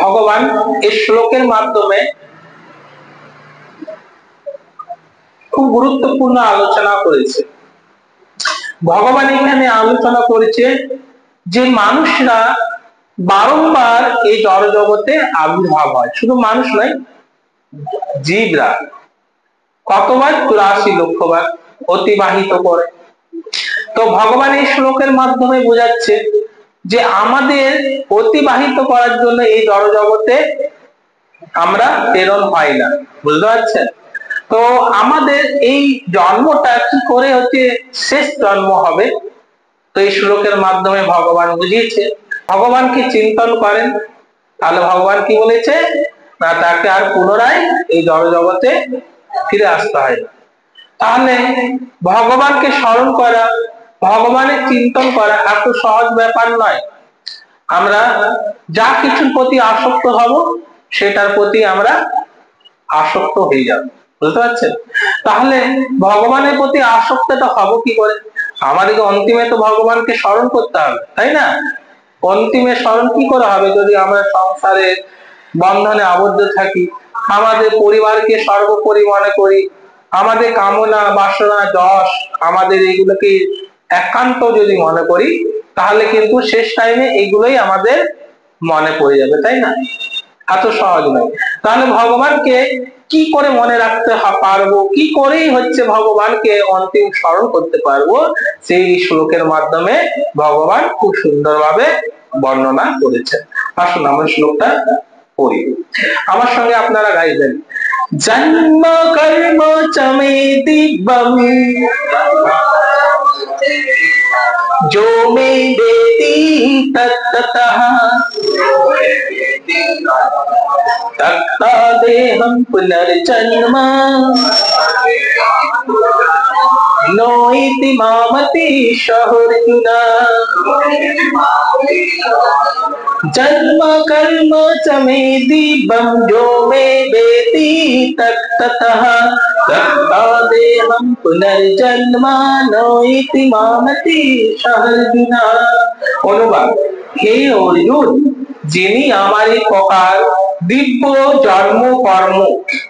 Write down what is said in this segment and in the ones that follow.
ভগবান এই শ্লোকের মাধ্যমে খুব গুরুত্বপূর্ণ আলোচনা করেছে। ভগবান এখানে আলোচনা করেছে যে মানুষরা বারংবার এই জড় জগতে আবির্ভাব হয়, শুধু মানুষ নয়, জীবরা কতবার 84 লক্ষবার অতিবাহিত করে। তো ভগবান এই শ্লোকের মাধ্যমে বোঝাচ্ছে যে আমাদের অতিবাহিত করার জন্য এই জড় জগতে আমরা প্রেরণ হয় না, বুঝতে পারছেন? তো আমাদের এই জন্মটা কি করে হচ্ছে শেষ জন্ম হবে, তো এই শ্লোকের মাধ্যমে ভগবান বুঝিয়েছে। ভগবানকে চিন্তন করেন, তাহলে ভগবান কি বলেছে না, তাকে আর পুনরায় এই জড় জগতে ফিরে আসতে হয় না। তাহলে ভগবানকে স্মরণ করা, ভগবানের চিন্তন করা এত সহজ ব্যাপার নয়। আমরা যা কিছুর প্রতি আসক্ত হব সেটার প্রতি আমরা আসক্ত হয়ে যাব, বুঝতে পারছেন? তাহলে ভগবানের প্রতি আসক্তটা হব কি করে? আমাদেরকে অন্তিমে তো ভগবানকে স্মরণ করতে হবে, তাই না? অন্তিমে স্মরণ কি করে হবে যদি আমরা সংসারে বন্ধনে আবদ্ধ থাকি, আমাদের পরিবারকে সর্বোপরি মনে করি, আমাদের কামনা বাসনা যশ আমাদের এগুলোকে একান্ত যদি মনে করি, তাহলে কিন্তু শেষ টাইমে এগুলোই আমাদের মনে পড়ে যাবে, তাই না? এত সহজ নয়। তাহলে ভগবানকে কি করে মনে রাখতে পারবো, কি করেই হচ্ছে ভগবানকে অন্তিম স্মরণ করতে পারবো, সেই শ্লোকের মাধ্যমে ভগবান খুব সুন্দরভাবে বর্ণনা করেছেন। আসুন আমরা শ্লোকটা পড়ি, আমার সঙ্গে আপনারা গাইবেন। জন্ম কর্ম চমে দিব্যম जो मे वेति तत्ततः तत्तदेहं पुनर्जन्म नो इति मामति अर्जुन। जन्म कर्म च मे दिव्यं जो मे वेति तत्ततः तत्तदेहं पुनर्जन्म नो इति मामति अर्जुन। অনুবাদ, হে অর্জুন, যিনি আমার এই প্রকার দিব্য জন্ম কর্ম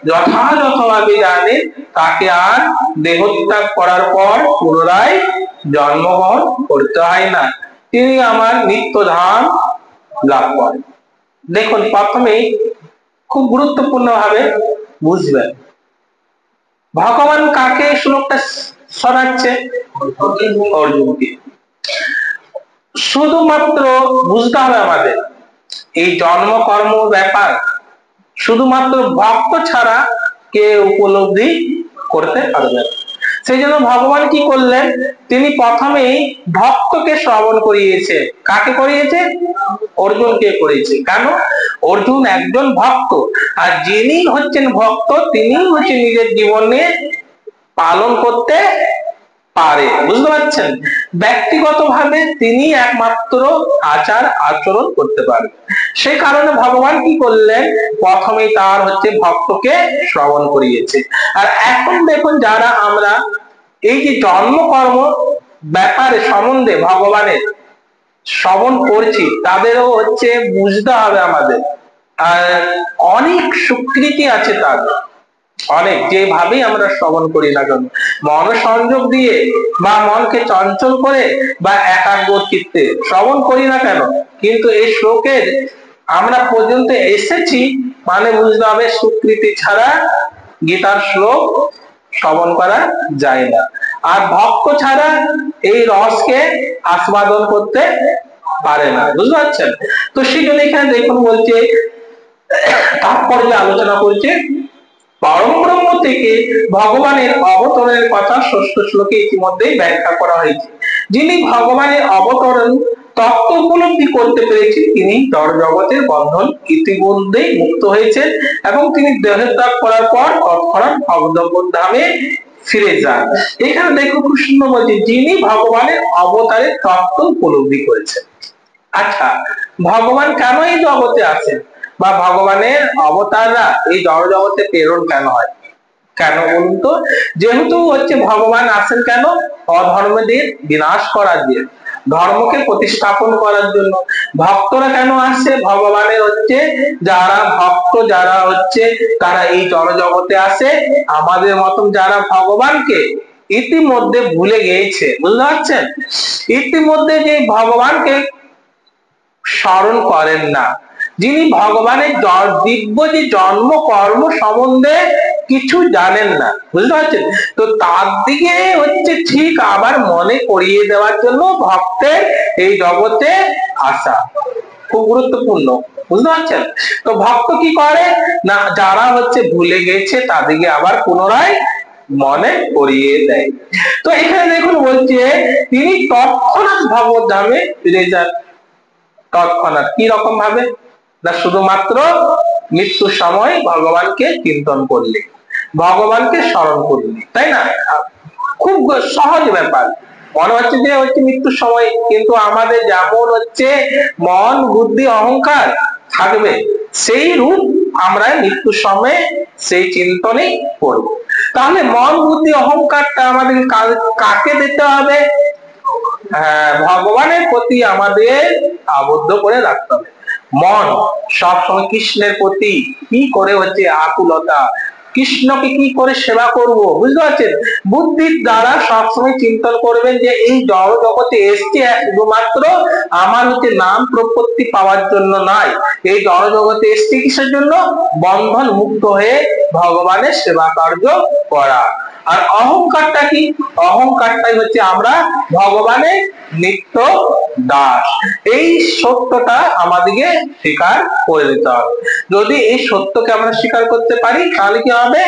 যথাযথভাবে জানেন, তাকে আর দেহত্যাগ করার পর পুনরায় জন্মগ্রহণ করতে হয় না, তিনি আমার নিত্য ধাম লাভ করেন। দেখুন, প্রথমেই খুব গুরুত্বপূর্ণ ভাবে বুঝবেন ভগবান কাকে শ্লোকটা শোনাচ্ছে, অর্জুনকে। শুধুমাত্র বুঝতে হবে আমাদের এই জন্ম কর্ম ব্যাপার শুধুমাত্র ভক্ত ছাড়া কে উপলব্ধি করতে পারবে। সেই জন্য ভগবান কি করলেন, তিনি প্রথমেই ভক্তকে শ্রবণ করিয়েছে। কাকে করিয়েছে? অর্জুনকে করিয়েছে। কেন? অর্জুন একজন ভক্ত, আর যিনি হচ্ছেন ভক্ত তিনি হচ্ছেন নিজের জীবনে পালন করতে পারে, বুঝতে পারছেন? ব্যক্তিগতভাবে তিনি একমাত্র আচার আচরণ করতে পারে। সেই কারণে ভগবান কি করলেন, প্রথমেই তার হচ্ছে ভক্তকে শ্রবণ করিয়েছে। আর এখন দেখুন, যারা আমরা এই যে জন্ম কর্ম ব্যাপারে সম্বন্ধে ভগবানের শ্রবণ করছি, তাদেরও হচ্ছে বুঝতে হবে আমাদের আর অনেক স্বীকৃতি আছে তাদের, অনেক যেভাবেই আমরা শ্রবণ করি না কেন, মন সংযোগ দিয়ে বা মনকে চঞ্চল করে বা একাগ্র চিত্তে শ্রবণ করি না কেন, কিন্তু এই শ্লোকের আমরা পর্যন্ত এসেছি মানে বুঝতে হবে স্বীকৃতি ছাড়া গীতার শ্লোক শ্রবণ করা যায় না। আর ভক্ত ছাড়া এই রসকে আস্বাদন করতে পারে না, বুঝতে পারছেন? তো সেই জন্য এখানে দেখুন বলছে, তাৎপর্য আলোচনা করছে, পরম ব্রহ্ম থেকে ভগবানের অবতরণের কথা ষষ্ঠ শ্লোকে ইতিমধ্যেই ব্যাখ্যা করা হয়েছে। যিনি ভগবানের অবতরণ তত্ত্ব উপলব্ধি করতে পেরেছেন, তিনি জড় জগতের বন্ধন ইতিমধ্যেই মুক্ত হয়েছেন এবং তিনি দেহত্যাগ করার পর তৎক্ষণাৎ ভগবত ধামে ফিরে যান। এখানে দেখো কৃষ্ণ বলছে, যিনি ভগবানের অবতারের তত্ত্ব উপলব্ধি করেছেন। আচ্ছা, ভগবান কেন এই জগতে আছেন বা ভগবানের অবতাররা এই জড় জগতে প্রেরণ কেন হয়, কেন বলুন তো? যেহেতু হচ্ছে ভগবান আসেন কেন, অধর্মদের বিনাশ করার জন্য, ধর্মকে প্রতিস্থাপন করার জন্য। ভক্তরা কেন আসছে? ভগবানের হচ্ছে যারা ভক্ত, যারা হচ্ছে তারা এই জড়জগতে আসে, আমাদের মতন যারা ভগবানকে ইতিমধ্যে ভুলে গিয়েছে, বুঝতে পারছেন? ইতিমধ্যে যে ভগবানকে স্মরণ করেন না, যিনি ভগবানের দিব্য যে জন্ম কর্ম সম্বন্ধে কিছু জানেন না, বুঝতে পারছেন? তো তার দিকে হচ্ছে ঠিক আবার মনে করিয়ে দেওয়ার জন্য ভক্তের এই জগতে আসা খুব গুরুত্বপূর্ণ, বুঝতে পারছেন? তো ভক্ত কি করে না, যারা হচ্ছে ভুলে গেছে তাদেরকে আবার পুনরায় মনে করিয়ে দেয়। তো এখানে দেখুন বলছে তিনি তৎক্ষণাৎ ভগবত ধামে ফিরে যান। তৎক্ষণাৎ কি রকম ভাবে? না শুধুমাত্র মৃত্যুর সময় ভগবানকে চিন্তন করলে, ভগবানকে স্মরণ করলে, তাই না? খুব সহজ ব্যাপার। মনে হচ্ছে যে হচ্ছে মৃত্যুর সময়, কিন্তু আমাদের যেমন হচ্ছে মন বুদ্ধি অহংকার থাকবে, সেই রূপ আমরা মৃত্যুর সময় সেই চিন্তনেই করব। তাহলে মন বুদ্ধি অহংকারটা আমাদের কাকে দিতে হবে? ভগবানের প্রতি আমাদের আবদ্ধ করে রাখতে হবে। মন সবসময় কৃষ্ণের প্রতি কি করে হচ্ছে আকুলতা, কৃষ্ণকে কি করে সেবা করব, বুঝতে পারছেন? বুদ্ধির দ্বারা সবসময় চিন্তন করবেন যে এই জড় জগতে এসছে শুধুমাত্র আমার হচ্ছে নাম প্রপত্তি পাওয়ার জন্য নয়, এই জড় জগতে এসছে কিসের জন্য? বন্ধন মুক্ত হয়ে ভগবানের সেবা কার্য করা। আর অহংকারটা কি? অহংকারটাই হচ্ছে আমরা ভগবানের নিত্য দাস। এই সত্যটা আমাদেরকে স্বীকার করে দিতে হবে। যদি এই সত্যকে আমরা স্বীকার করতে পারি তাহলে কি হবে?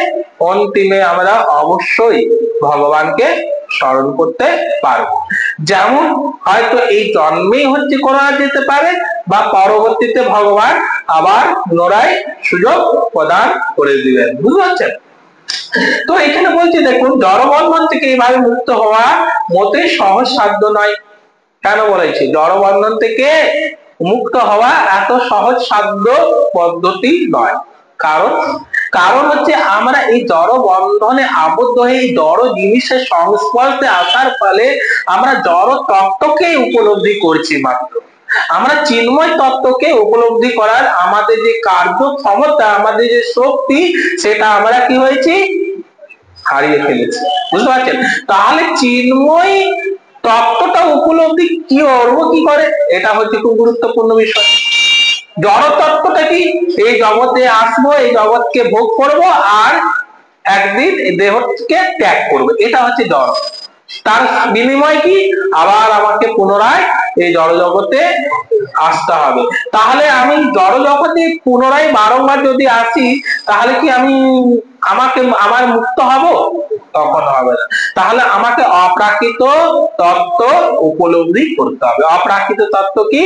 অন্তিমে আমরা অবশ্যই ভগবানকে স্মরণ করতে পারবো। যেমন হয়তো এই জন্মেই হচ্ছে করা যেতে পারে, বা পরবর্তীতে ভগবান আবার পুনরায় সুযোগ প্রদান করে দিবেন, বুঝতে পারছেন? তো এখানে বলছি দেখুন, জড়বন্ধন থেকে এইভাবে মুক্ত হওয়া মোটেই সহজ সাধ্য নয়। কেন বলেছি জড়বন্ধন থেকে মুক্ত হওয়া এত সহজ সাধ্য পদ্ধতি নয়? কারণ কারণ হচ্ছে আমরা এই জড় বন্ধনে আবদ্ধ হয়ে এই জড় জিনিসের সংস্পর্শে আসার ফলে আমরা জড় তত্ত্বকে উপলব্ধি করছি মাত্র। আমরা চিন্ময় তত্ত্বকে উপলব্ধি করার আমাদের যে কার্য ক্ষমতা, আমাদের যে শক্তি, সেটা আমরা কি হয়েছি? হারিয়ে ফেলেছি, বুঝতে পারছেন? তাহলে চিন্ময় তত্ত্বটা উপলব্ধি কি করবো কি করে? এটা হচ্ছে খুব গুরুত্বপূর্ণ বিষয়। জড় তত্ত্বটা কি? এই জগতে আসবো, এই জগৎকে ভোগ করব, আর একদিন দেহকে ত্যাগ করবো, এটা হচ্ছে জড়। তার বিনিময় কি? আবার আমাকে পুনরায় এই জড় জগতে আসতে হবে। তাহলে আমি জড় জগতে পুনরায় বারংবার যদি আসি, তাহলে কি আমি আমার মুক্ত হব? তখন হবে না। তাহলে আমাকে অপ্রাকৃত তত্ত্ব উপলব্ধি করতে হবে। অপ্রাকৃত তত্ত্ব কি?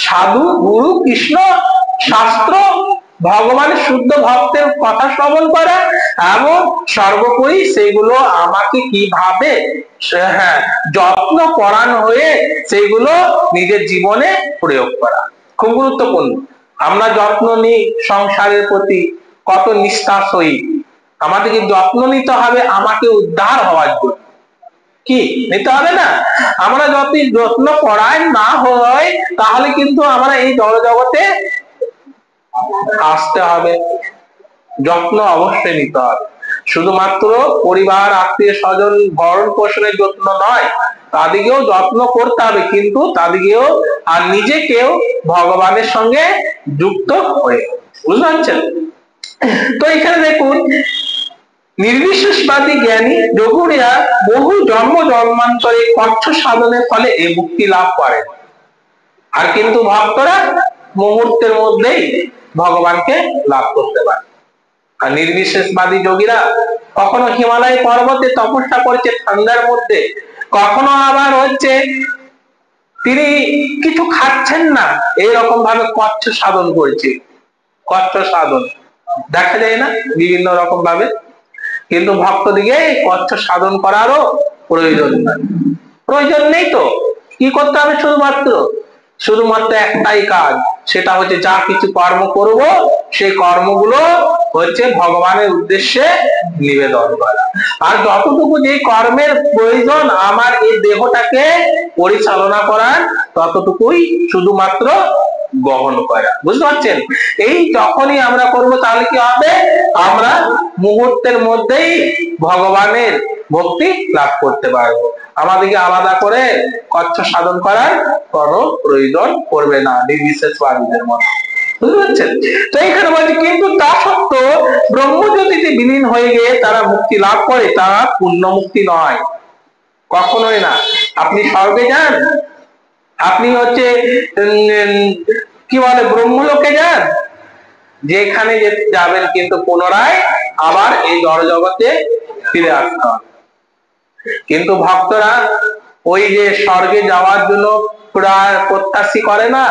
সাধু, গুরু, কৃষ্ণ, শাস্ত্র, ভগবানের শুদ্ধ ভক্তের কথা শ্রবণ করা, এবং সর্বোপরি সেগুলো আমাকে কিভাবে যত্ন পরায়ণ হয়ে সেগুলো নিজের জীবনে প্রয়োগ করা খুব গুরুত্বপূর্ণ। আমরা যত্ন নিই সংসারের প্রতি, কত নিষ্ঠার সহিত। আমাদেরকে যত্ন নিতে হবে আমাকে উদ্ধার হওয়ার জন্য, কি নিতে হবে না? আমরা যদি যত্ন পরায়ণ না হয়, তাহলে কিন্তু আমরা এই জড় জগতে আসতে হবে। যত্ন অবশ্যই নিতে হবে, শুধুমাত্র পরিবার আত্মীয় স্বজন ভরণ পোষণের যত্ন নয়, তাদেরকেও যত্ন করতে হবে, কিন্তু তাদেরকেও আর নিজেকেও ভগবানের সঙ্গে যুক্ত হয়ে, বুঝতে পারছেন? তো এখানে দেখুন, নির্বিশেষবাদী জ্ঞানী যোগীরা বহু জন্ম জন্মান্তরে কচ্ছ সাধনের ফলে এই মুক্তি লাভ করেন, আর কিন্তু ভক্তরা মুহূর্তের মধ্যেই ভগবানকে লাভ করতে পারে। আর নির্বিশেষবাদী যোগীরা কখনো হিমালয় পর্বতে তপস্যা করছে ঠান্ডার মধ্যে, কখনো আবার হচ্ছে তিনি কিছু খাচ্ছেন না, এইরকম ভাবে কচ্ছ সাধন করছে। কচ্ছ সাধন দেখা যায় না বিভিন্ন রকম ভাবে, কিন্তু ভক্তদিকে কচ্ছ সাধন করারও প্রয়োজন নাই। প্রয়োজন নেই তো কি করতে হবে? শুধুমাত্র একটাই কাজ, সেটা হচ্ছে যা কিছু কর্ম করব সেই কর্মগুলো হচ্ছে ভগবানের উদ্দেশ্যে নিবেদন করা। আর যতটুকু যে কর্মের প্রয়োজন আমার এই দেহটাকে পরিচালনা করার, ততটুকুই শুধুমাত্র গ্রহণ করা। বুঝতে পারছেন? এই যখনই আমরা করব তাহলে কি হবে, আমরা মুহূর্তের মধ্যেই ভগবানের ভক্তি লাভ করতে পারবো। আমাদেরকে আলাদা করে কচ্ছ সাধন করার কোনো প্রয়োজন পড়বে না, নির্বিশেষবাদীদের মতো। বুঝতে পারছেন? তো এইখানে বলছে কিন্তু তা সত্ত্বেও ব্রহ্মজ্যোতিতে বিলীন হয়ে গিয়ে তারা মুক্তি লাভ করে, তারা পূর্ণ মুক্তি নয়, কখনোই না। আপনি স্বর্গে যান, আপনি হচ্ছে কি বলে ব্রহ্মলোকে যান, যেখানে যাবেন কিন্তু পুনরায় আবার এই জড় জগতে ফিরে আসতে হবে। কিন্তু ভক্তরা ওই যে স্বর্গে যাওয়ার জন্য প্রায় প্রত্যাশী করে না,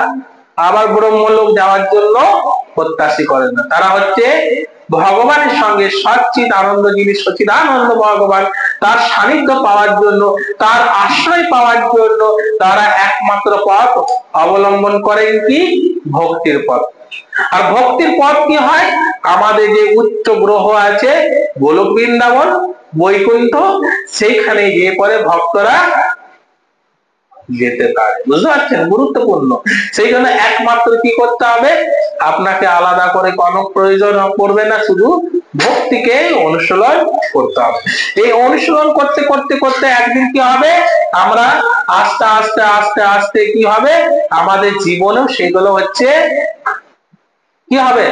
আবার ব্রহ্মলোক যাওয়ার জন্য প্রত্যাশী করে না। তারা হচ্ছে ভগবানের সঙ্গে সচ্চিৎ আনন্দ, যিনি সচিদানন্দ ভগবান, তার সান্নিধ্য পাওয়ার জন্য, তার আশ্রয় পাওয়ার জন্য তারা একমাত্র পথ অবলম্বন করেন কি, ভক্তির পথ। আর ভক্তির পথ কি হয়, আমাদের যে উচ্চ গ্রহ আছে গোলক বৃন্দাবন বৈকুণ্ঠ, সেইখানে গিয়ে পরে ভক্তরা যেতে পারে। বুঝতে পারছেন? গুরুত্বপূর্ণ। সেই জন্য একমাত্র কি করতে হবে, আপনাকে আলাদা করে কোনো প্রয়োজন পড়বে না, শুধু ভক্তিকে অনুশীলন করতে হবে। এই অনুশীলন করতে করতে করতে একদিন কি হবে, আমরা আস্তে আস্তে আস্তে আস্তে কি হবে, আমাদের জীবনেও সেগুলো হচ্ছে কি হবে,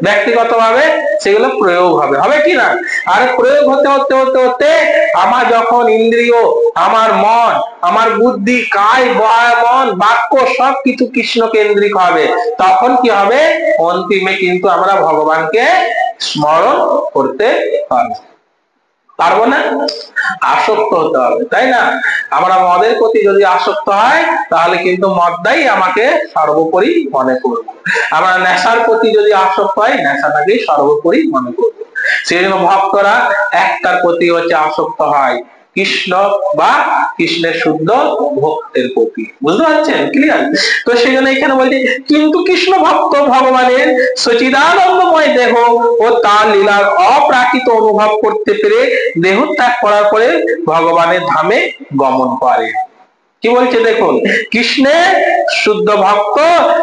ব্যক্তিগতভাবে সেগুলো প্রয়োগ হবে, হবে কি না? আর প্রয়োগ হতে হতে হতে হতে আমার যখন ইন্দ্রিয়, আমার মন, আমার বুদ্ধি, কায় মন বাক্য সবকিছু কৃষ্ণ কেন্দ্রিক হবে, তখন কি হবে, অন্তিমে কিন্তু আমরা ভগবানকে স্মরণ করতে পারবো। পারবো না? আসক্ত হতে হবে, তাই না? আমরা মদের প্রতি যদি আসক্ত হয় তাহলে কিন্তু মদটাই আমাকে সর্বোপরি মনে করবো। আমরা নেশার প্রতি যদি আসক্ত হয়, নেশাটাকেই সর্বোপরি মনে করবো। সেই জন্য ভক্তরা একটার প্রতি হচ্ছে আসক্ত হয়, কৃষ্ণ বা কৃষ্ণের শুদ্ধ ভক্তের প্রতি। বুঝতে পারছেন? ক্লিয়ার? তো সেই জন্য এখানে বলছে কিন্তু কৃষ্ণ ভক্ত ভগবানের সচিদানন্দময় দেহ ও তার লীলার অপ্রাকৃত অনুভব করতে পেরে দেহ ত্যাগ করার পরে ভগবানের ধামে গমন করে। কি বলছে দেখুন, কৃষ্ণের শুদ্ধ ভক্ত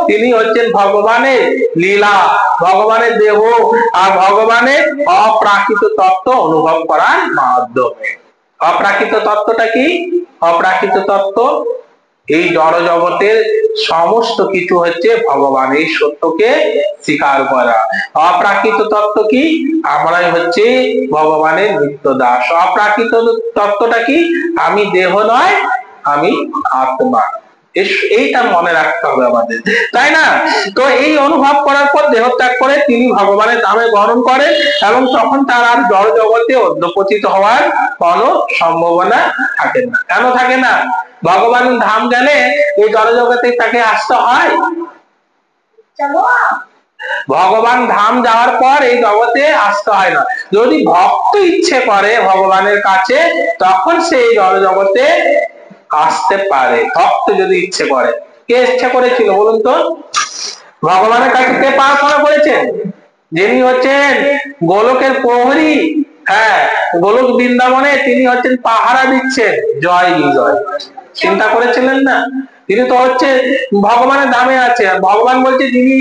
তিনি হচ্ছেন ভগবানের লীলা, ভগবানের দেহ আর ভগবানের অপ্রাকৃত তত্ত্ব অনুভব করার মাধ্যমে। অপ্রাকৃত তত্ত্বটা কি? অপ্রাকৃত তত্ত্ব এই জড় জগতের সমস্ত কিছু হচ্ছে ভগবান, এই সত্যকে স্বীকার করা। অপ্রাকৃত তত্ত্ব কি? আমরাই হচ্ছে ভগবানের নিত্য দাস। অপ্রাকৃত তত্ত্বটা কি? আমি দেহ নয়, আমি আত্মা। এইটা মনে রাখতে হবে আমাদের, তাই না? তো এই অনুভব করার পর দেহ ত্যাগ করে তিনি ভগবানের ধামে গমন করেন, এবং তখন তার আর জড় জগতে অধ্যপতিত হওয়ার কোনো সম্ভাবনা থাকে না। কেন থাকে না? ভগবানের ধাম গেলে এই জড় জগতে তাকে আসতে হয়। ভগবান ধাম যাওয়ার পর এই জগতে আসতে হয় না। যদি ভক্ত ইচ্ছে করে ভগবানের কাছে, তখন সে এই জড় জগতে আসতে পারে, ভক্ত যদি ইচ্ছে করে। কে ইচ্ছা করেছিল বলুন তো? ভগবানের কাছে কে প্রার্থনা করেছেন? যিনি হচ্ছেন গোলকের প্রহরী, হ্যাঁ, গোলক বৃন্দাবনে তিনি হচ্ছেন পাহারা দিচ্ছেন, জয় বিজয়। চিন্তা করেছিলেন না? তিনি তো হচ্ছে ভগবানের ধামে আছে, ভগবান বলছে যিনি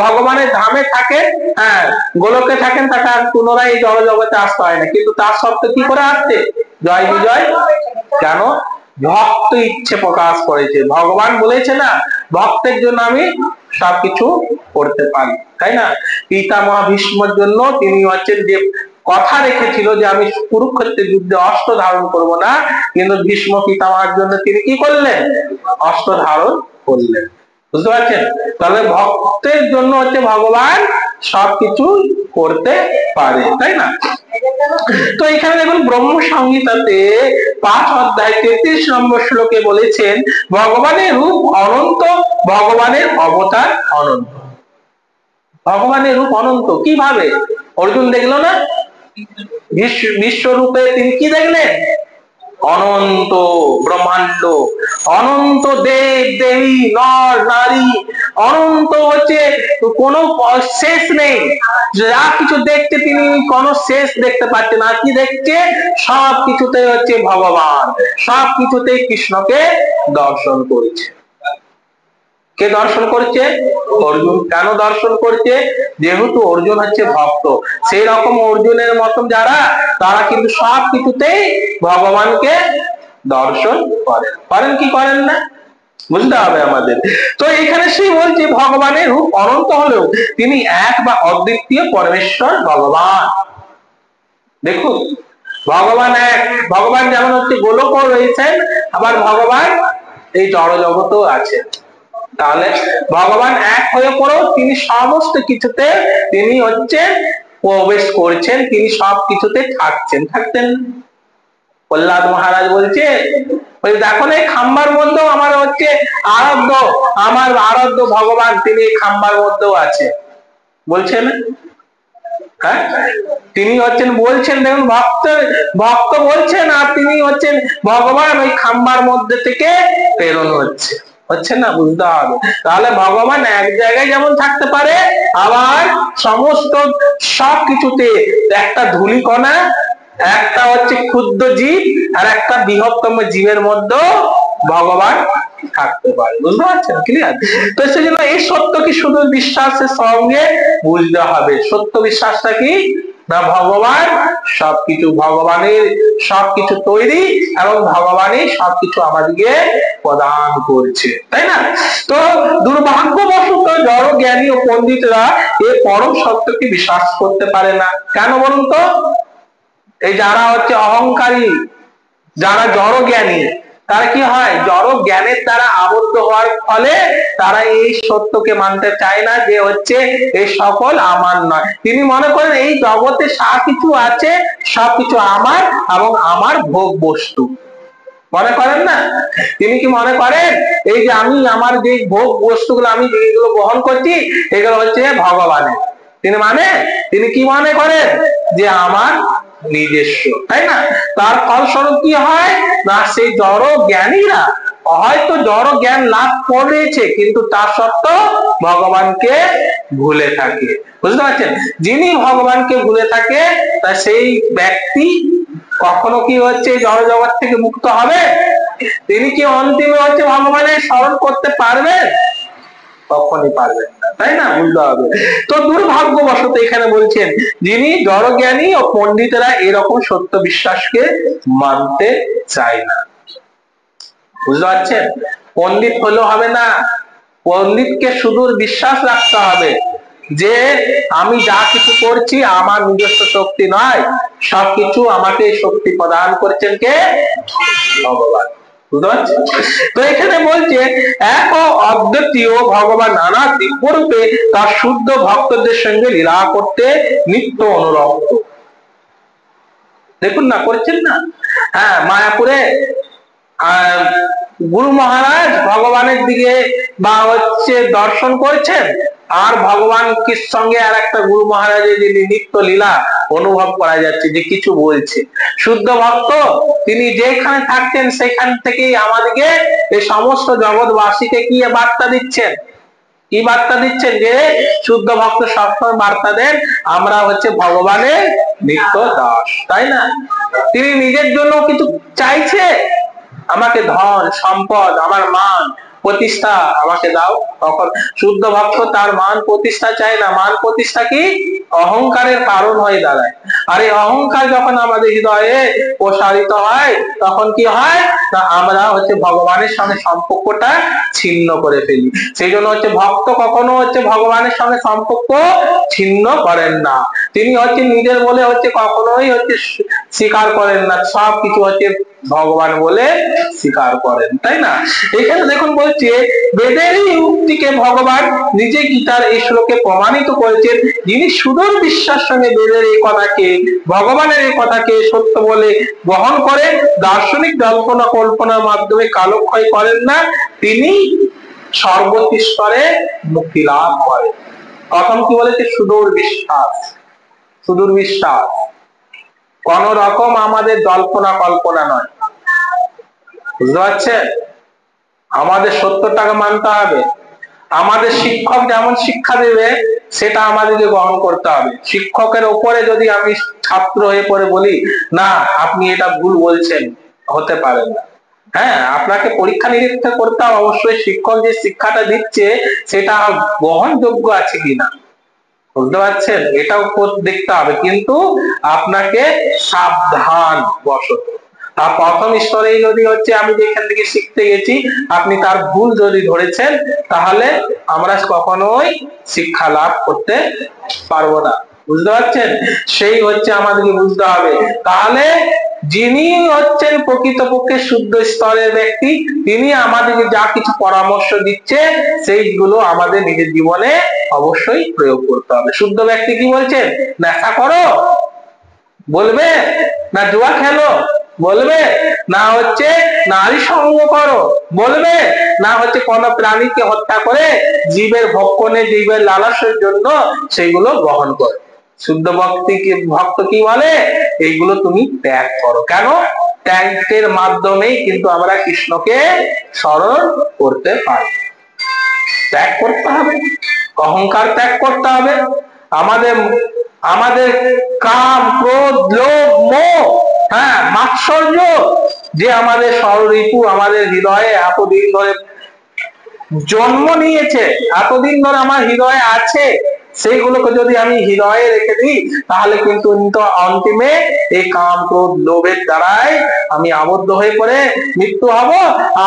ভগবানের ধামে থাকেন, হ্যাঁ, গোলকে থাকেন, তাকে আর পুনরায় এই জড় জগতে আসতে হয় না। কিন্তু তার সত্ত্বে কি করে আসছে? জয় বিজয়। কেন? ভক্ত ইচ্ছে প্রকাশ করেছে। ভগবান বলেছে না, ভক্তের জন্য আমি সবকিছু করতে পারি, তাই না? পিতামহ ভীষ্মর জন্য তিনি হচ্ছেন যে কথা রেখেছিল যে আমি কুরুক্ষেত্রের যুদ্ধে অস্ত্র ধারণ করব না, কিন্তু ভীষ্ম পিতামহের জন্য তিনি কি করলেন? অস্ত্র ধারণ করলেন। বুঝতে পারছেন? তাহলে ভক্তের জন্য হচ্ছে ভগবান সবকিছু করতে পারে, তাই না? তো এখানে দেখুন ব্রহ্ম সংহিতাতে 5 অধ্যায় 33 নম্বর শ্লোকে বলেছেন ভগবানের রূপ অনন্ত, ভগবানের অবতার অনন্ত। ভগবানের রূপ অনন্ত কিভাবে? অর্জুন দেখলো না? বিশ্বরূপে তিনি কি দেখলেন? অনন্ত ব্রহ্মাণ্ড, অনন্ত দেব দেবী নর নারী, অনন্ত হচ্ছে কোনো শেষ নেই। যা কিছু দেখছে তিনি কোনো শেষ দেখতে পাচ্ছেন না। কি দেখছে? সব কিছুতে হচ্ছে ভগবান, সব কিছুতে কৃষ্ণকে দর্শন করছে। কে দর্শন করছে? অর্জুন। কেন দর্শন করছে? যেহেতু অর্জুন হচ্ছে ভক্ত, সেই রকম অর্জুনের মতন যারা, তারা কিন্তু সব কিছুতেই ভগবানকে দর্শন করেন। করেন কি করেন না? বুঝতে হবে আমাদের। তো এখানে সে বলছে ভগবানের রূপ অনন্ত হলেও তিনি এক বা অদ্বিতীয় পরমেশ্বর ভগবান। দেখুন, ভগবান এক। ভগবান যেমন হচ্ছে গোলকও রয়েছেন, আবার ভগবান এই জড় জগতেও আছে। তাহলে ভগবান এক হয়ে পড়েও তিনি সমস্ত কিছুতে তিনি হচ্ছে প্রবেশ করছেন, তিনি সব কিছুতে থাকছেন। থাকতেন প্রহ্লাদ মহারাজ বলছে, দেখো না এই খাম্বার মধ্যেও আমার হচ্ছে আরাধ্য, আমার আরাধ্য ভগবান তিনি এই খাম্বার মধ্যেও আছে, বলছেন। হ্যাঁ, তিনি হচ্ছেন বলছেন, দেখুন ভক্ত ভক্ত বলছেন আর তিনি হচ্ছেন ভগবান ওই খাম্বার মধ্যে থেকে প্রেরণ হচ্ছে, হচ্ছে না? বুঝতে হবে। তাহলে ভগবান এক জায়গায় যেমন থাকতে পারে, আবার সমস্ত সব কিছুতে একটা ধূলিকণা, একটা হচ্ছে ক্ষুদ্র জীব আর একটা বৃহত্তম জীবের মধ্যে ভগবান থাকতে পারে। বুঝতে পারছেন? ক্লিয়ার? তো সেজন্য এই সত্যকে শুধু বিশ্বাসের সঙ্গে বুঝতে হবে। সত্য বিশ্বাসটা কি? না ভগবান সবকিছু, ভগবানের সবকিছু তৈরি এবং ভগবানই সবকিছু আমাদেরকে প্রদান করছে, তাই না? তো দুর্ভাগ্যবশত জড় জ্ঞানী ও পণ্ডিতরা এই পরম সত্যকে বিশ্বাস করতে পারে না। কেন বলুন তো? এই যারা হচ্ছে অহংকারী, যারা জড় জ্ঞানী, তারা কি হয়? জড় জ্ঞানের দ্বারা আবদ্ধ হওয়ার ফলে তারা এই সত্যকে মানতে চায় না যে হচ্ছে এই সকল আমার নয়। তিনি মনে করেন এই জগতে যা কিছু আছে সবকিছু আমার এবং আমার ভোগ বস্তু। মনে করেন না? তিনি কি মনে করেন এই যে আমি আমার যে ভোগ বস্তুগুলো আমি যেগুলো গ্রহণ করছি এগুলো হচ্ছে ভগবানের? তিনি মানে তিনি কি মনে করেন? যে আমার নিজস্ব, তাই না? তার ফলস্বরূপ কি হয় না, সেই জড় জ্ঞানীরা হয়তো জড় জ্ঞান লাভ করেছে কিন্তু তা সত্ত্বেও ভগবানকে ভুলে থাকে। বুঝতে পারছেন? যিনি ভগবানকে ভুলে থাকে তা সেই ব্যক্তি কখনো কি হচ্ছে জড় জগৎ থেকে মুক্ত হবে? তিনি কি অন্তিমে হচ্ছে ভগবানের স্মরণ করতে পারবেন? কখনই পারবেন না, তাই না? বুঝতে হবে। তো দুর্ভাগ্যবশত এখানে বলছেন যিনি জড় জ্ঞানী ও পণ্ডিতেরা এরকম সত্য বিশ্বাসকে মানতে চায় না। বুঝতে পারছেন? পণ্ডিত হলেও হবে না, পণ্ডিতকে শুধু বিশ্বাস রাখতে হবে যে আমি যা কিছু করছি আমার নিজস্ব শক্তি নয়, সবকিছু আমাকে শক্তি প্রদান করছেন কে? ভগবান। বুঝতে পারছেন? তো এখানে বলছে এক ও অদ্বিতীয় ভগবান নানা দিব্যরূপে তার শুদ্ধ ভক্তদের সঙ্গে লীলা করতে নিত্য অনুরক্ত। দেখুন না, করছেন না? হ্যাঁ, মায়াপুরে গুরু মহারাজ ভগবানের দিকে বা হচ্ছে দর্শন করছেন, আর ভগবান কি সঙ্গে আর একটা গুরু মহারাজের যে নিত্য লীলা অনুভব করা যাচ্ছে যে কিছু বলছে। শুদ্ধ ভক্ত তিনি যেখানে থাকতেন সেখান থেকেই আমাদেরকে এই সমস্ত জগৎবাসীকে কি বার্তা দিচ্ছেন? কি বার্তা দিচ্ছেন? যে শুদ্ধ ভক্ত সবসময় বার্তা দেন আমরা হচ্ছে ভগবানের নিত্য দাস, তাই না? তিনি নিজের জন্য কিছু চাইছে? আমাকে ধন সম্পদ, আমার মান প্রতিষ্ঠা আমাকে দাও। তখন শুদ্ধ ভক্ত তার মান প্রতিষ্ঠা চায় না। মান প্রতিষ্ঠা কি? অহংকারের কারণ হয়ে দাঁড়ায়। আর এই অহংকার যখন আমাদের হৃদয়ে প্রসারিত হয় তখন কি হয় না, আমরা হচ্ছে ভগবানের সঙ্গে সম্পর্কটা ছিন্ন করে ফেলি। সেই জন্য হচ্ছে ভক্ত কখনো হচ্ছে ভগবানের সঙ্গে সম্পর্ক ছিন্ন করেন না। তিনি হচ্ছে নিজের বলে হচ্ছে কখনোই হচ্ছে স্বীকার করেন না, সব কিছু হচ্ছে ভগবান বলে স্বীকার করেন, তাই না? এখানে দেখুন বলছে বেদের এই উক্তিকে ভগবান নিজে গীতার এই শ্লোকে প্রমাণিত করেছেন। যিনি সুদূর বিশ্বাস সঙ্গে বেদের এই কথাকে, ভগবানের এই কথাকে সত্য বলে গ্রহণ করে দার্শনিক জল্পনা কল্পনার মাধ্যমে কালক্ষয় করেন না, তিনি সর্বতি স্তরে মুক্তি লাভ করেন। প্রথম কি বলেছে? সুদূর বিশ্বাস। সুদূর বিশ্বাস কোন রকম আমাদের জল্পনা কল্পনা নয়। বুঝতে পারছেন? আমাদের সত্যটাকে মানতে হবে। আমাদের শিক্ষক যেমন শিক্ষা দেবে সেটা আমাদেরকে গ্রহণ করতে হবে। শিক্ষকের উপরে যদি আমি ছাত্র হয়ে পড়ে বলি না আপনি এটা ভুল বলছেন, হতে পারে না। হ্যাঁ, আপনাকে পরীক্ষা নিরীক্ষা করতে হবে অবশ্যই, শিক্ষক যে শিক্ষাটা দিচ্ছে সেটা গ্রহণযোগ্য আছে কিনা, বুঝতে পারছেন? এটাও দেখতে হবে, কিন্তু আপনাকে সাবধান বশত। আর প্রথম স্তরেই যদি হচ্ছে আমি যেখান থেকে শিখতে গেছি আপনি তার ভুল যদি ধরেছেন, তাহলে আমরা কখনোই শিক্ষা লাভ করতে পারবো না, বুঝতে পারছেন? সেই হচ্ছে আমাদেরকে বুঝতে হবে। তাহলে যিনি হচ্ছেন প্রকৃতপক্ষে শুদ্ধ স্তরের ব্যক্তি, তিনি আমাদেরকে যা কিছু পরামর্শ দিচ্ছে সেইগুলো আমাদের নিজের জীবনে অবশ্যই প্রয়োগ করতে হবে। শুদ্ধ ব্যক্তি কি বলছেন? নেশা করো বলবে, না জুয়া খেলো বলবে, না হচ্ছে নারী সঙ্গ করো বলবে, না হচ্ছে কোন প্রাণীকে হত্যা করে জীবের ভক্ষণে জীবের লালসের জন্য সেগুলো গ্রহণ করো। শুদ্ধ ভক্ত কি বলে? এইগুলো তুমি ত্যাগ করো। কেন? ত্যাগের মাধ্যমেই কিন্তু আমরা কৃষ্ণকে স্মরণ করতে পারি। ত্যাগ করতে হবে, অহংকার ত্যাগ করতে হবে। আমাদের আমাদের কাম ক্রোধ লোভ মোহ, হ্যাঁ মাৎসর্য, যে আমাদের ষড়ঋপু আমাদের হৃদয়ে এতদিন ধরে জন্ম নিয়েছে, এতদিন ধরে আমার হৃদয়ে আছে, সেইগুলোকে যদি আমি হৃদয়ে রেখে দিই তাহলে কিন্তু অন্তিমে এই কাম ক্রোধ লোভের দ্বারাই আমি আবদ্ধ হয়ে পড়ে মৃত্যু হব,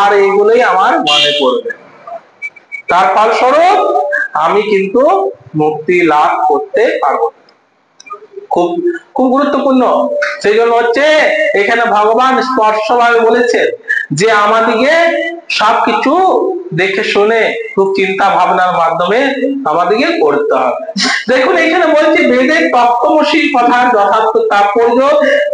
আর এইগুলোই আমার মনে পড়বে। তার ফলস্বরূপ আমি কিন্তু মুক্তি লাভ করতে পারবো। খুব খুব গুরুত্বপূর্ণ। সেই জন্য হচ্ছে এখানে ভগবান স্পষ্টভাবে বলেছেন যে আমাদিকে সবকিছু দেখে শুনে খুব চিন্তা ভাবনার মাধ্যমে আমাদেরকে করতে হবে। দেখুন এখানে বলছে বেদের তত্ত্বমসী কথার যথার্থ তাৎপর্য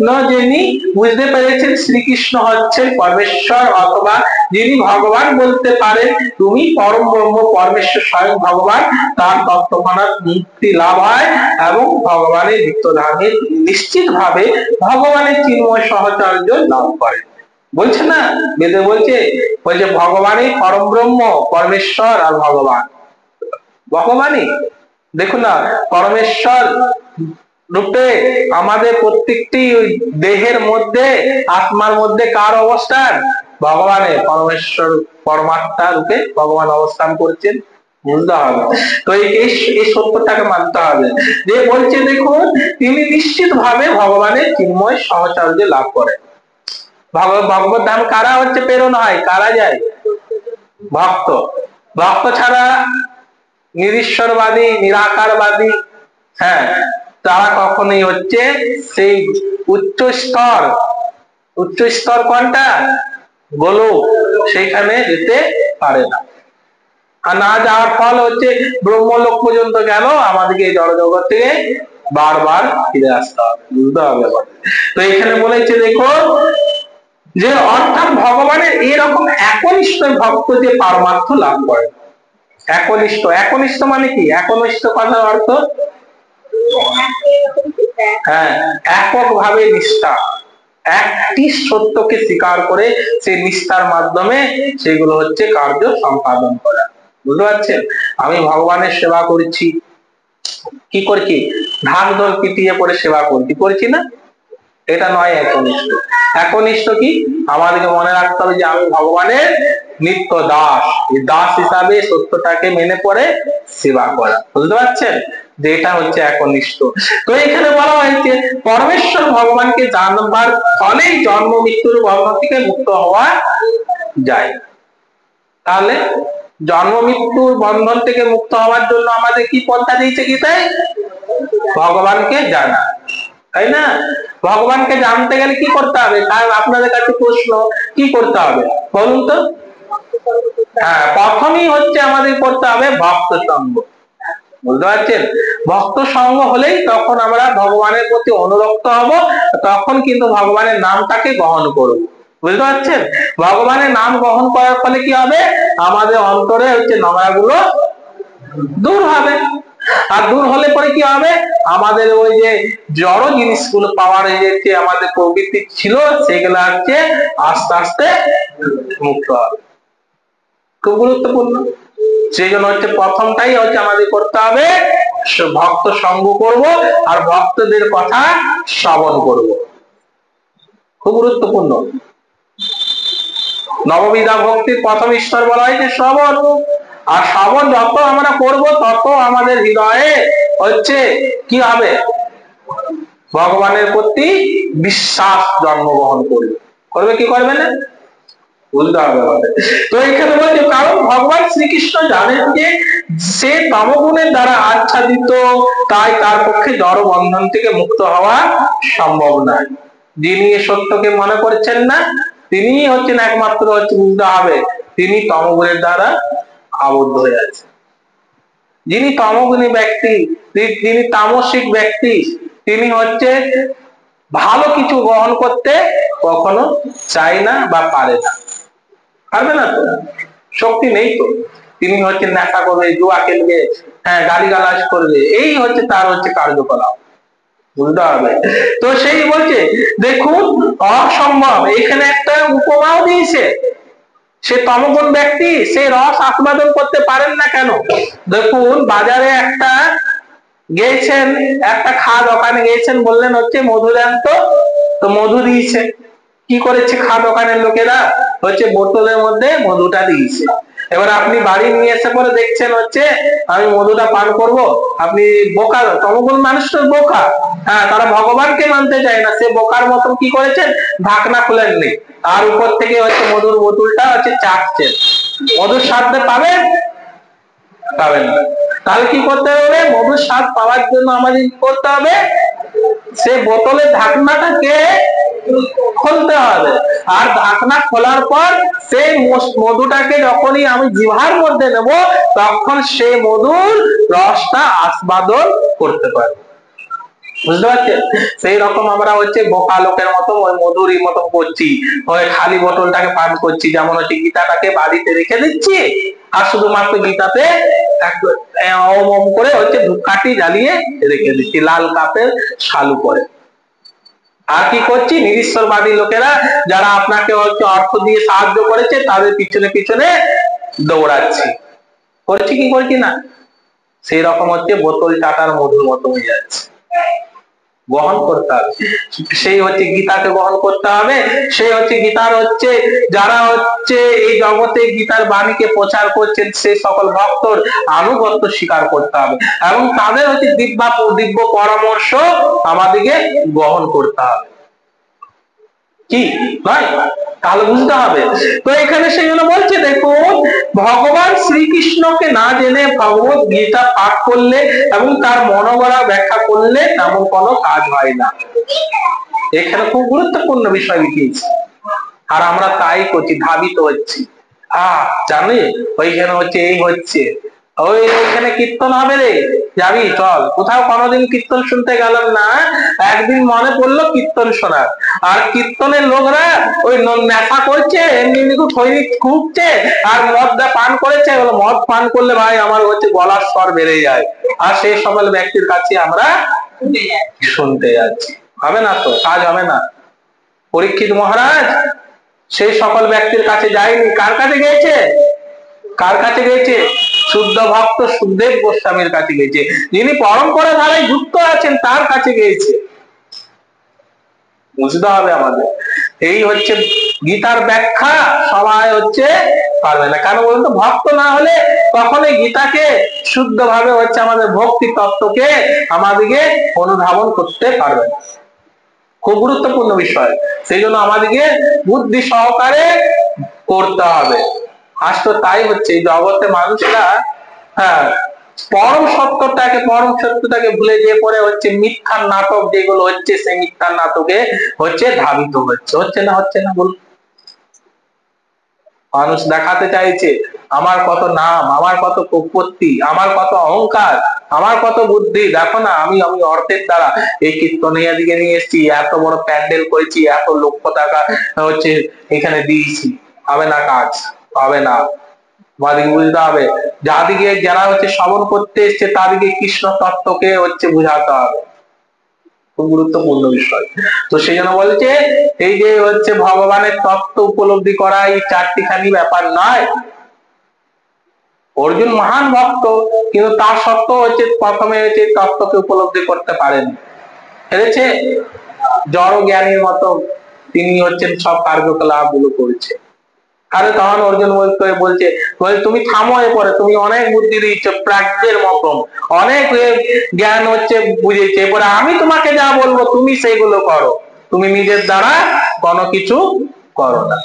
না জেনে বুঝতে পেরেছেন শ্রীকৃষ্ণ হচ্ছেন পরমেশ্বর, অথবা যিনি ভগবান বলতে পারেন তুমি পরম ব্রহ্ম পরমেশ্বর স্বয়ং ভগবান, তার তত্ত্বমানার মুক্তি লাভ হয় এবং ভগবানের নিত্যধামে নিশ্চিত ভাবে ভগবানের চিন্ময় সহচর্য লাভ করে। বলছে না, বেদে বলছে বলছে ভগবানই পরম ব্রহ্ম পরমেশ্বর আর ভগবান ভগবানই। দেখুন না, পরমেশ্বর রূপে আমাদের প্রত্যেকটি দেহের মধ্যে আত্মার মধ্যে কার অবস্থান? ভগবানের, পরমেশ্বর পরমাত্মা রূপে ভগবান অবস্থান করছেন, বুঝতে হবে। তো এই সত্যটাকে মানতে হবে। যে বলছে দেখুন তিনি নিশ্চিত ভাবে ভগবানের চিন্ময় সহচর্য লাভ করেন। ভগবত ধাম কারা হচ্ছে প্রেরণ হয়, কারা যায়? ভক্ত। ভক্ত ছাড়া নিরীশ্বরবাদী নিরাকারবাদী, হ্যাঁ তারা কখনোই হচ্ছে সেই উচ্চ স্তর কোনটা? গোলক, সেইখানে যেতে পারে না। আর না যাওয়ার ফল হচ্ছে ব্রহ্মলোক পর্যন্ত গেল, আমাদেরকে জড় জগৎ থেকে বারবার ফিরে আসতে হবে, বুঝতে হবে। তো এখানে বলেছে দেখো যে অর্থাৎ ভগবানের এরকম একনিষ্ঠ ভক্ত যে পারমার্থ লাভ করে। একনিষ্ঠ, একনিষ্ঠ মানে কি? একনিষ্ঠ কথার অর্থ হ্যাঁ একক ভাবে নিষ্ঠা, একটি সত্যকে স্বীকার করে সেই নিষ্ঠার মাধ্যমে সেগুলো হচ্ছে কার্য সম্পাদন করা, বুঝতে পারছেন? আমি ভগবানের সেবা করছি, কি করছি? ঢাক ঢোল পিটিয়ে পড়ে সেবা করছি না, এটা নয় একনিষ্ঠ। একনিষ্ঠ কি? আমাদেরকে মনে রাখতে হবে যে আমি ভগবানের নিত্য দাস, এই দাস হিসাবে সত্যটাকে মেনে পড়ে সেবা করা, বুঝতে পারছেন? যে এটা হচ্ছে একনিষ্ঠ। তো এখানে বলা হয়েছে পরমেশ্বর ভগবানকে জানবার ফলেই জন্ম মৃত্যুর বন্ধন থেকে মুক্ত হওয়া যায়। তাহলে জন্ম মৃত্যুর বন্ধন থেকে মুক্ত হওয়ার জন্য আমাদের কি পন্থা দিয়েছে গীতায়? ভগবানকে জানা, তাই না? ভগবানকে জানতে গেলে কি করতে হবে? তাই আপনাদের কাছে প্রশ্ন, কি করতে হবে বলুন তো? হ্যাঁ, প্রথমেই হচ্ছে আমাদের করতে হবে ভক্ত সঙ্গ, বুঝতে পারছেন? ভক্ত সঙ্গ হলেই তখন আমরা ভগবানের প্রতি অনুরক্ত হব, তখন কিন্তু ভগবানের নামটাকে গ্রহণ করব, বুঝতে পারছেন? ভগবানের নাম গ্রহণ করার ফলে কি হবে? আমাদের অন্তরে হচ্ছে নোংরা গুলো দূর হবে। আর দূর হলে পরে কি হবে, আমাদের ওই যে জড় জিনিসগুলো পাওয়ার যে আমাদের প্রবৃত্তি ছিল সেগুলো হচ্ছে আস্তে আস্তে মুক্ত হবে। খুব গুরুত্বপূর্ণ। সেই জন্য হচ্ছে প্রথমটাই হচ্ছে আমাদের করতে হবে, ভক্ত সঙ্গ করব আর ভক্তদের কথা শ্রবণ করব। খুব গুরুত্বপূর্ণ। নববিধা ভক্তির প্রথম স্তর বলা হয়েছে শ্রবণ। আর শ্রবণ যত আমরা করব তত আমাদের হৃদয়ে হচ্ছে কি হবে, ভগবানের প্রতি বিশ্বাস জন্মগ্রহণ করবে। করবে কি করবে না, বুঝতে হবে আমাদের। তো এখানে বলছে কারণ ভগবান শ্রীকৃষ্ণ জানেন যে সে তমগুণের দ্বারা আচ্ছাদিত, তাই তার পক্ষে জড় বন্ধন থেকে মুক্ত হওয়া সম্ভব নয়। যিনি এ সত্যকে মনে করছেন না তিনি হচ্ছেন একমাত্র হচ্ছে বুঝতে হবে তিনি তমগুণের দ্বারা আবদ্ধ হয়ে আছে। যিনি তমগুণী ব্যক্তি, যিনি তামসিক ব্যক্তি, তিনি হচ্ছে ভালো কিছু গ্রহণ করতে কখনো চায় না বা পারে না। পারবে না তো, শক্তি নেই তো। তিনি হচ্ছে নেশা করবে, জুয়া খেলবে, হ্যাঁ গালিগালাজ করবে, এই হচ্ছে তার হচ্ছে কার্যকলাপ। বুঝতে হবে। তো সেই বলছে দেখুন অসম্ভব, এখানে একটা উপমাও দিয়েছে। সে তমগুণ ব্যক্তি সে রস আস্বাদন করতে পারেন না কেন, দেখুন বাজারে একটা গিয়েছেন, একটা খা দোকানে গিয়েছেন, বললেন হচ্ছে মধু দেন তো মধু দিয়েছে। কি করেছে খা দোকানের লোকেরা, হচ্ছে বোতলের মধ্যে মধুটা দিয়েছে। এবার আপনি বাড়ি নিয়ে এসে পরে দেখছেন হচ্ছে আমি মধুটা পান করব, আপনি বোকা, তমগুণ মানুষ তো বোকা, হ্যাঁ তারা ভগবানকে মানতে চায় না, সে বোকার মতন কি করেছেন ঢাকনা খুলেননি, আর উপর থেকে হচ্ছে মধুর বোতলটা হচ্ছে চাটছেন। মধুর স্বাদ পাবেন, পাবেন না। তাহলে কি করতে হবে, মধুর স্বাদ পাওয়ার জন্য আমাদের কি করতে হবে, সে বোতলের ঢাকনাটাকে খুলতে হবে। আর ঢাকনা খোলার পর সেই মধুটাকে যখনই আমি জিহ্বার মধ্যে নেব তখন সেই মধুর রসটা আস্বাদন করতে পারবো। বুঝতে পারছেন, সেই রকম আমরা হচ্ছে বোকা লোকের মতো ওই মধুরই মতো করছি, ওই খালি বোতলটাকে পান করছি। যেমন হচ্ছে গীতাটাকে বাড়িতে রেখে দিচ্ছি আর শুধুমাত্র গীতাতে ওম ওম করে হচ্ছে ধূপকাঠি জ্বালিয়ে রেখে দিচ্ছি লাল কাপের শালু করে। আর কি করছি, নিরীশ্বরবাদী লোকেরা যারা আপনাকে হচ্ছে অর্থ দিয়ে সাহায্য করেছে তাদের পিছনে পিছনে দৌড়াচ্ছি। করছি কি করছি না, সেই রকম হচ্ছে বোতল চাটার মধুর মতো হয়ে যাচ্ছে। গ্রহণ করতে হবে, সেই হচ্ছে গীতাকে গ্রহণ করতে হবে। সেই হচ্ছে গীতার হচ্ছে যারা হচ্ছে এই জগতে গীতার বাণীকে প্রচার করছেন সেই সকল ভক্তর আনুগত্য স্বীকার করতে হবে এবং তাদের হচ্ছে দিব্য পরামর্শ আমাদেরকে গ্রহণ করতে হবে। কি নয়, তাহলে বুঝতে হবে। তো এখানে সেজন্য বলছে দেখুন ভগবান শ্রীকৃষ্ণকে না জেনে ভগবত গীতা পাঠ করলে এবং তার মনোবরা ব্যাখ্যা করলে তেমন কোনো কাজ হয় না। এখানে খুব গুরুত্বপূর্ণ বিষয় লিখিয়েছি আর আমরা তাই করছি, ধাবিত হচ্ছি। জানি ওইখানে হচ্ছে এই হচ্ছে, ওইখানে কীর্তন হবে রে, যাবি চল। কোথাও কোনোদিন কীর্তন শুনতে গেলাম না, একদিন মনে পড়লো কীর্তন শোনার, আর কীর্তনের লোকরা ওই নেশা করছে, এমনি খুঁজছে আর মদটা পান করেছে। মদ পান করলে ভাই আমার হচ্ছে গলার স্বর বেড়ে যায়, আর সেই সকল ব্যক্তির কাছে আমরা শুনতে যাচ্ছি। হবে না তো, কাজ হবে না। পরীক্ষিত মহারাজ সেই সকল ব্যক্তির কাছে যায়নি, কার কাছে গিয়েছে, কার কাছে গিয়েছে, শুদ্ধ ভক্ত সুখদেব গোস্বামীর কাছে গিয়েছে, যিনি পরম্পরা ধারায় যুক্ত আছেন তার কাছে গিয়েছে। বুঝতে হবে আমাদের, এই হচ্ছে গীতার ব্যাখ্যা সবাই হচ্ছে পারবে না। কেন বলতো, ভক্ত না হলে কখনোই গীতাকে শুদ্ধ ভাবে হচ্ছে আমাদের ভক্তি তত্ত্বকে আমাদেরকে অনুধাবন করতে পারবে না। খুব গুরুত্বপূর্ণ বিষয়, সেই জন্য আমাদেরকে বুদ্ধি সহকারে করতে হবে। আজ তো তাই হচ্ছে জগতে মানুষরা পরম সত্যটাকে ভুলে যেয়ে পরে হচ্ছে মিথ্যার নাটক যেগুলো হচ্ছে সেই মিথ্যার নাটকে হচ্ছে ধাবিত হচ্ছে না বলুন। মানুষ দেখাতে চাইছে আমার কত নাম, আমার কত প্রপত্তি, আমার কত অহংকার, আমার কত বুদ্ধি, দেখো না আমি অর্থের দ্বারা এই কীর্তনিয়া দিকে নিয়ে এসেছি, এত বড় প্যান্ডেল করেছি, এত লক্ষ টাকা হচ্ছে এখানে দিয়েছি। হবে না কাজ, হবে না। আমাদেরকে বুঝতে হবে, যাদিকে যারা হচ্ছে শ্রবণ করতে এসছে তাদেরকে কৃষ্ণ তত্ত্বকে হচ্ছে বুঝাতে হবে, খুব গুরুত্বপূর্ণ বিষয়। তো সেই জন্য বলছে এই যে হচ্ছে ভগবানের তত্ত্ব উপলব্ধি করা এই চারটিখানি ব্যাপার নয়। অর্জুন মহান ভক্ত, কিন্তু তার সত্ত্বেও হচ্ছে প্রথমে হচ্ছে তত্ত্বকে উপলব্ধি করতে পারেন, পেরেছে? জড় জ্ঞানীর মতো তিনি হচ্ছেন সব কার্যকলাপ গুলো করছে। আরে তখন অর্জুন বলছে তুমি থামো, এরপরে তুমি অনেক বুদ্ধি দিচ্ছ প্রাজ্ঞের মতন, অনেক জ্ঞান হচ্ছে বুঝেছে, এরপরে আমি তোমাকে যা বলবো তুমি সেগুলো করো, তুমি নিজের দ্বারা কোনো কিছু করো না।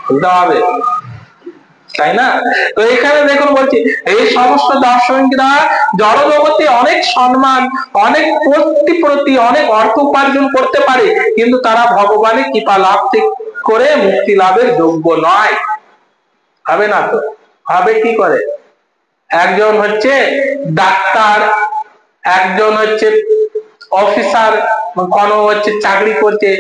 বুঝতে হবে, তাই না? তো এখানে দেখুন বলছি এই সমস্ত দার্শনিকরা জড় জগতে অনেক সম্মান, অনেক প্রতি অনেক অর্থ উপার্জন করতে পারে, কিন্তু তারা ভগবানের কৃপা লাভ করে মুক্তি লাভের যোগ্য নয়। হবে না তো, হবে কি করে? একজন হচ্ছে ডাক্তার, একজন হচ্ছে অফিসার, কোন হচ্ছে চাকরি করছে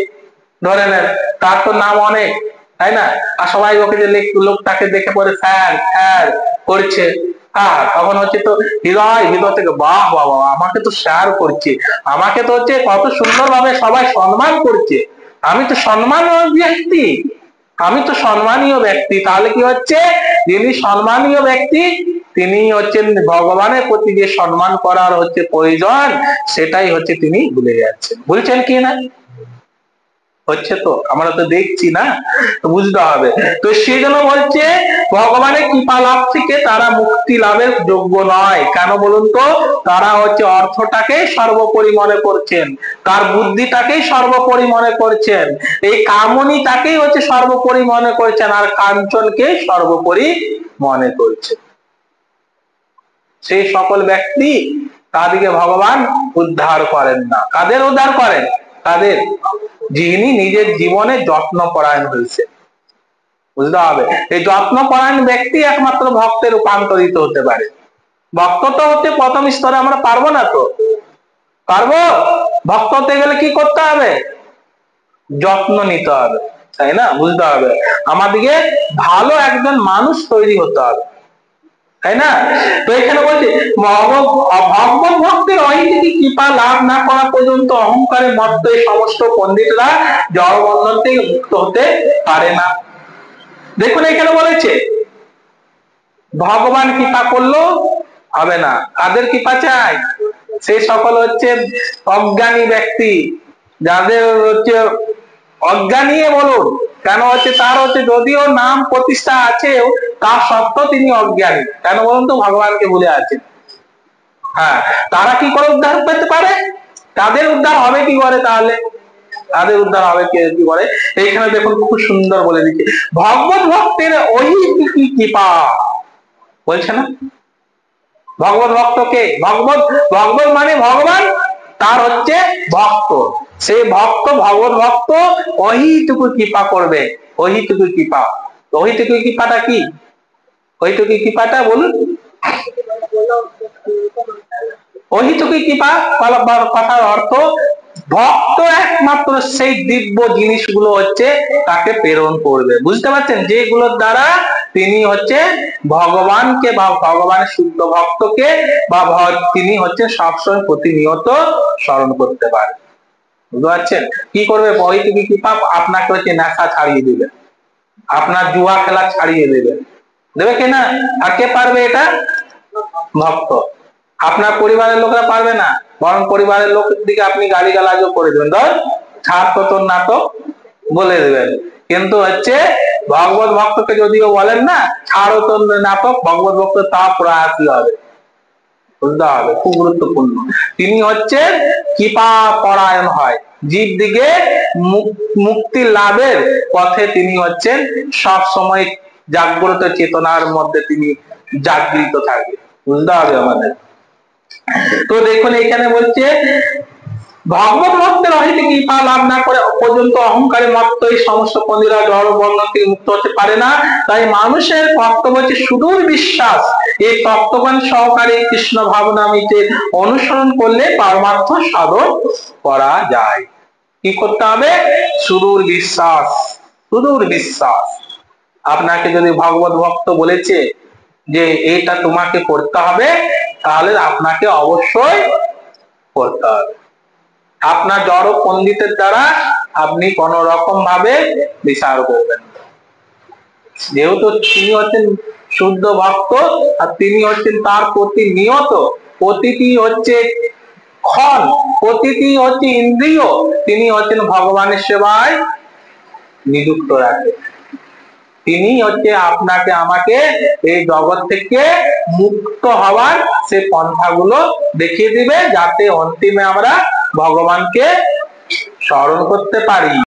ধরে নেন, তার তো নাম অনেক, তাই না? আর সবাই ওকে যে লোকটাকে দেখে পরে স্যার স্যার করছে, হ্যাঁ তখন হচ্ছে তো হৃদয় থেকে বাহ বাহ বাহ, আমাকে তো স্যার করছে, আমাকে তো হচ্ছে কত সুন্দর ভাবে সবাই সম্মান করছে, আমি তো সম্মানীয় ব্যক্তি, আমি তো সম্মানীয় ব্যক্তি। তাহলে কি হচ্ছে, যিনি সম্মানীয় ব্যক্তি তিনি হচ্ছেন ভগবানের প্রতি যে সম্মান করার হচ্ছে প্রয়োজন, সেটাই হচ্ছে তিনি ভুলে যাচ্ছেন। বলছেন কি না? হচ্ছে তো, আমরা তো দেখছি না, তো বুঝতে হবে। তো সেই জন্য বলছে ভগবানের কৃপা লাভ থেকে তারা মুক্তি লাভের যোগ্য নয়। কেন বলুন তো? তারা হচ্ছে অর্থটাকে সর্বোপরি মনে করছেন, তার বুদ্ধিটাকেই সর্বোপরি মনে করছেন, এই কামনীটাকেই হচ্ছে সর্বোপরি মনে করছেন, আর কাঞ্চনকে সর্বোপরি মনে করছেন। সেই সকল ব্যক্তি তাদেরকে ভগবান উদ্ধার করেন না। কাদের উদ্ধার করেন? তাদের যিনি নিজের জীবনে যত্ন পরায়ণ হয়েছে। বুঝতে হবে, এই যত্ন পরায়ণ ব্যক্তি একমাত্র ভক্তের রূপান্তরিত হতে পারে। ভক্ত তো হচ্ছে প্রথম স্তরে আমরা পারবো না, তো পারবো? ভক্ত হতে গেলে কি করতে হবে? যত্ন নিতে হবে, তাই না? বুঝতে হবে, আমাদেরকে ভালো একজন মানুষ তৈরি হতে হবে, তাই না? তো এখানে বলছি ভগবত ভক্তের অহিতিকে কৃপা লাভ না করা পর্যন্ত অহংকারের মত্ত এই সমস্ত পণ্ডিতরা জড় বন্ধন থেকে মুক্ত হতে পারে না। দেখুন এখানে বলেছে ভগবান কৃপা করলো হবে না, কাদের কৃপা চাই? সেই সকল হচ্ছে অজ্ঞানী ব্যক্তি, যাদের হচ্ছে অজ্ঞানী বলুন, কেন হচ্ছে তার হচ্ছে যদিও নাম প্রতিষ্ঠা আছে তার সত্ত্বেও তিনি অজ্ঞানী, কেন বলুন তো? ভগবানকে ভুলে আছেন। হ্যাঁ, তারা কি করে উদ্ধার পেতে পারে? তাদের উদ্ধার হবে কি করে তাহলে? তাদের উদ্ধার হবে কি করে? এইখানে দেখুন খুব সুন্দর বলে দিচ্ছে, ভগবত ভক্তের ওই কৃপা বলছে না? ভগবত ভক্তকে ভগবত, ভগবত মানে ভগবান, তার হচ্ছে ভক্ত, সেই ভক্ত ভগবত ভক্ত ওইটুকু কৃপা করবে, ওইটুকু কৃপা। ওইটুকু কৃপাটা কি? ওইটুকু কৃপাটা বলুন। ওইটুকু কৃপা কথার অর্থ ভক্ত একমাত্র সেই দিব্য জিনিসগুলো হচ্ছে তাকে প্রেরণ করবে। বুঝতে পারছেন? যেগুলোর দ্বারা তিনি হচ্ছে ভগবানকে বা ভগবানের শুদ্ধ ভক্তকে বা তিনি হচ্ছে সবসময় প্রতিনিয়ত স্মরণ করতে পারে। বুঝতে পারছেন? কি করবে? ওইটুকু কৃপা আপনাকে হচ্ছে নেশা ছাড়িয়ে দিবে, আপনার জুয়া খেলা ছাড়িয়ে দেবে, দেবে কিনা? আর কে পারবে এটা? ভক্ত। আপনার পরিবারের লোকরা পারবে না, বরং পরিবারের লোক দিকে আপনি গালিগালাজও করে দেবেন, ধর ছাড় তো তোর নাটক বলে দেবেন, কিন্তু হচ্ছে ভগবত ভক্তকে যদিও বলেন না ছাড়ো তোর নাটক, ভগবত ভক্ত তা প্রয়াসী হবে। বুঝতে হবে, খুব গুরুত্বপূর্ণ। তিনি হচ্ছে কৃপা পরায়ণ হয়, জীব দিকে মুক্তি লাভের পথে তিনি হচ্ছেন সব সময় জাগ্রত চেতনার মধ্যে তিনি জাগৃত থাকে। বুঝতে হবে আমাদের। তো দেখুন এখানে বলছে ভগবত ভক্তের অহিত কৃপা লাভ না করে পর্যন্ত অহংকারে মত্ত এই সমস্ত পন্ডিতরা জড় বন্ধন থেকে মুক্ত হতে পারে না। তাই মানুষের কর্তব্য হচ্ছে সুদূর বিশ্বাস, এই তত্ত্বজ্ঞান সহকারে কৃষ্ণ ভাবনামৃতে অনুসরণ করলে পারমার্থ সাধন করা যায়। কি করতে হবে? সুদূর বিশ্বাস, সুদূর বিশ্বাস। আপনাকে যদি ভগবত ভক্ত বলেছে যে এটা তোমাকে করতে হবে, তাহলে আপনাকে অবশ্যই করতে হবে। আপনার জড় পণ্ডিতের দ্বারা আপনি কোন রকম ভাবে বিচার করবেন, যেহেতু তিনি হচ্ছেন শুদ্ধ ভক্ত আর তিনি হচ্ছেন তার প্রতিনিয়ত প্রতিটি হচ্ছে ক্ষণ, প্রতিটি হচ্ছে ইন্দ্রিয় তিনি হচ্ছেন ভগবানের সেবায় নিযুক্ত রাখেন। তিনি হচ্ছে আপনাকে আমাকে এই জগৎ থেকে মুক্ত হওয়ার সে পন্থাগুলো দেখিয়ে দিবে, যাতে অন্তিমে আমরা ভগবানকে স্মরণ করতে পারি।